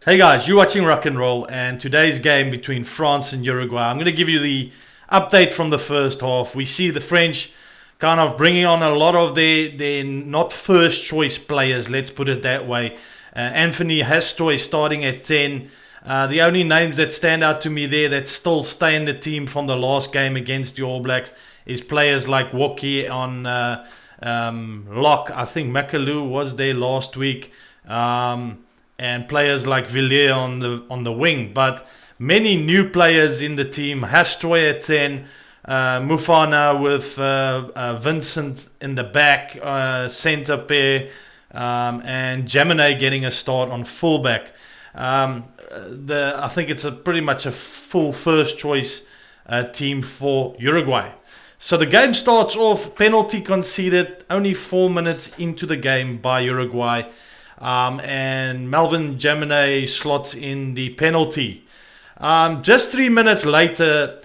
Hey guys, you're watching Rock and Roll, and today's game between France and Uruguay. I'm going to give you the update from the first half. We see the French kind of bringing on a lot of their not first choice players, let's put it that way. Anthony Hastoy starting at 10. The only names that stand out to me there that still stay in the team from the last game against the All Blacks is players like Woki on lock. I think Makalou was there last week. And players like Villiers on the wing, but many new players in the team. Hastoy at 10, Mufana with Vincent in the back, centre pair, and Gemini getting a start on fullback. I think it's pretty much a full first choice team for Uruguay. So the game starts off, penalty conceded, only 4 minutes into the game by Uruguay. And Melvin Gemini slots in the penalty. Just 3 minutes later,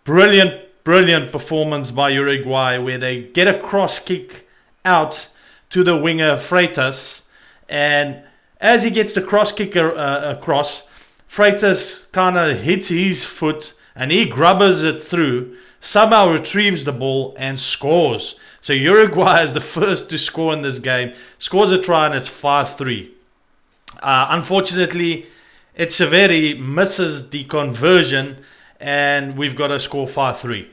brilliant performance by Uruguay where they get a cross kick out to the winger Freitas, and as he gets the cross kick across, Freitas kind of hits his foot and he grubbers it through, somehow retrieves the ball and scores. So Uruguay is the first to score in this game, scores a try, and it's 5-3. Unfortunately, Echeverri misses the conversion and we've got to score 5-3.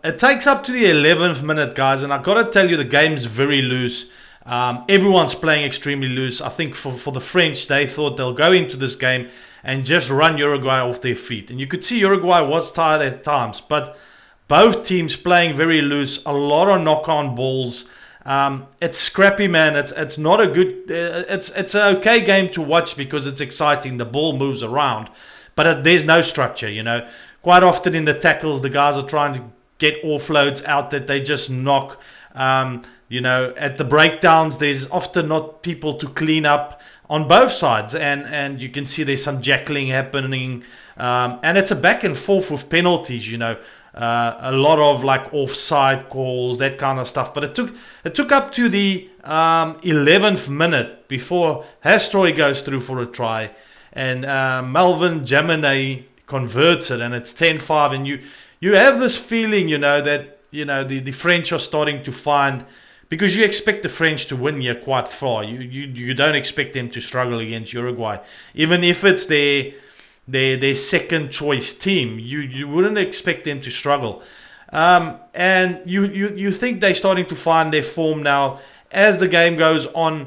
It takes up to the 11th minute, guys, and I've got to tell you the game's very loose. Everyone's playing extremely loose. I think for the French, they thought they'll go into this game and just run Uruguay off their feet. And you could see Uruguay was tired at times, but both teams playing very loose, a lot of knock-on balls. It's scrappy, man. It's not a good. It's an okay game to watch because it's exciting. The ball moves around, but there's no structure. Quite often in the tackles, the guys are trying to get offloads out that they just knock. At the breakdowns, there's often not people to clean up on both sides, and you can see there's some jackling happening, and it's a back and forth with penalties. A lot of like offside calls, that kind of stuff. But it took up to the 11th minute before Hastoy goes through for a try, and Melvin Gemini converts it, and it's 10-5. And you have this feeling, that the French are starting to find, because you expect the French to win here quite far. You don't expect them to struggle against Uruguay, even if it's their second choice team. You wouldn't expect them to struggle, and you think they're starting to find their form now as the game goes on.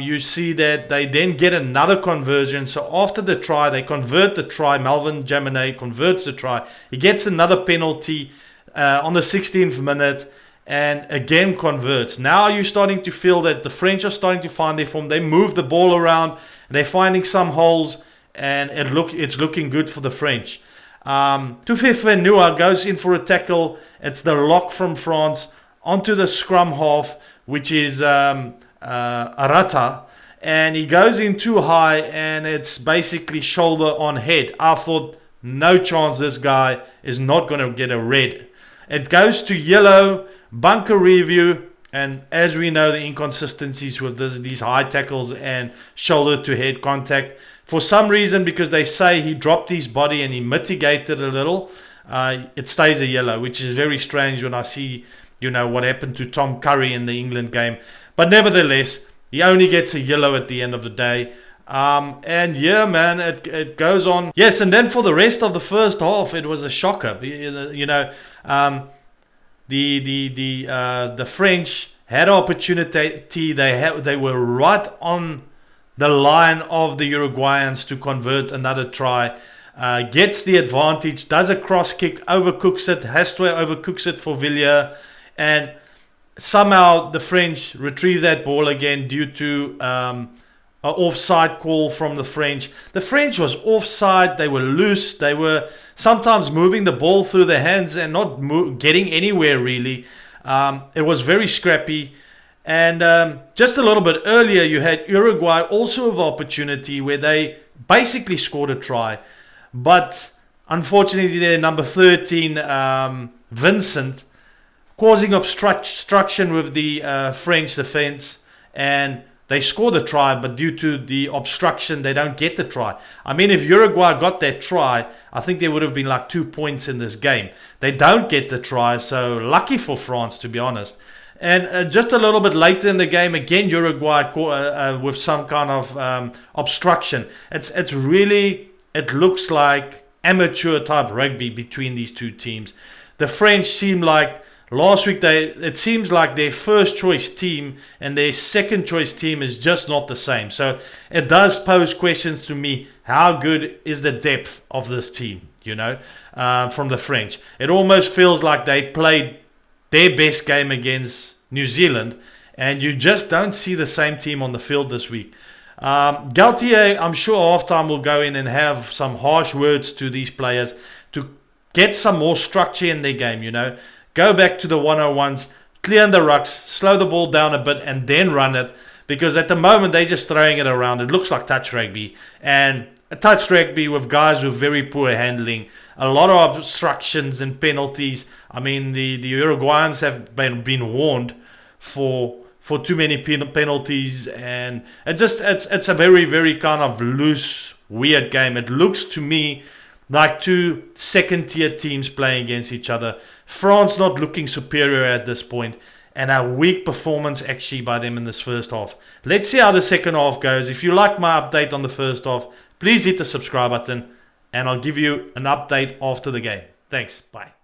You see that they then get another conversion. So after the try, they convert the try. Melvin Gemini converts the try. He gets another penalty on the 16th minute and again converts. Now you're starting to feel that the French are starting to find their form. They move the ball around, they're finding some holes, and it's looking good for the French. Tufefe Nua goes in for a tackle. It's the lock from France onto the scrum half, which is Arata, and he goes in too high, and it's basically shoulder on head. I thought, no chance, this guy is not going to get a red. It goes to yellow, bunker review, and as we know, the inconsistencies with these high tackles and shoulder to head contact. For some reason, because they say he dropped his body and he mitigated a little, it stays a yellow, which is very strange when I see, what happened to Tom Curry in the England game. But nevertheless, he only gets a yellow at the end of the day. And yeah, man, it goes on. Yes, and then for the rest of the first half, it was a shocker. The French had opportunity. They were right on the line of the Uruguayans to convert another try. Gets the advantage, does a cross kick, overcooks it. Hastoy overcooks it for Villiers, and somehow the French retrieve that ball again due to an offside call from the French. The French was offside. They were loose. They were sometimes moving the ball through their hands and not getting anywhere really. It was very scrappy. And just a little bit earlier, you had Uruguay also have opportunity where they basically scored a try. But unfortunately, their number 13, Vincent, causing obstruction with the French defense. And they score the try, but due to the obstruction, they don't get the try. I mean, if Uruguay got that try, I think there would have been like 2 points in this game. They don't get the try, so lucky for France, to be honest. And just a little bit later in the game, again, Uruguay with some kind of obstruction. It's really, it looks like amateur type rugby between these two teams. The French seem like, last week, it seems like their first choice team and their second choice team is just not the same. So it does pose questions to me. How good is the depth of this team, from the French? It almost feels like they played their best game against New Zealand, and you just don't see the same team on the field this week. Galtier, I'm sure halftime will go in and have some harsh words to these players to get some more structure in their game, Go back to the 101s, clear the rucks, slow the ball down a bit, and then run it. Because at the moment, they're just throwing it around. It looks like touch rugby. And a touch rugby with guys with very poor handling. A lot of obstructions and penalties. I mean, the Uruguayans have been warned for too many penalties. And it's a very, very kind of loose, weird game. It looks to me like two second-tier teams playing against each other. France not looking superior at this point, and a weak performance actually by them in this first half. Let's see how the second half goes. If you like my update on the first half, please hit the subscribe button, and I'll give you an update after the game. Thanks. Bye.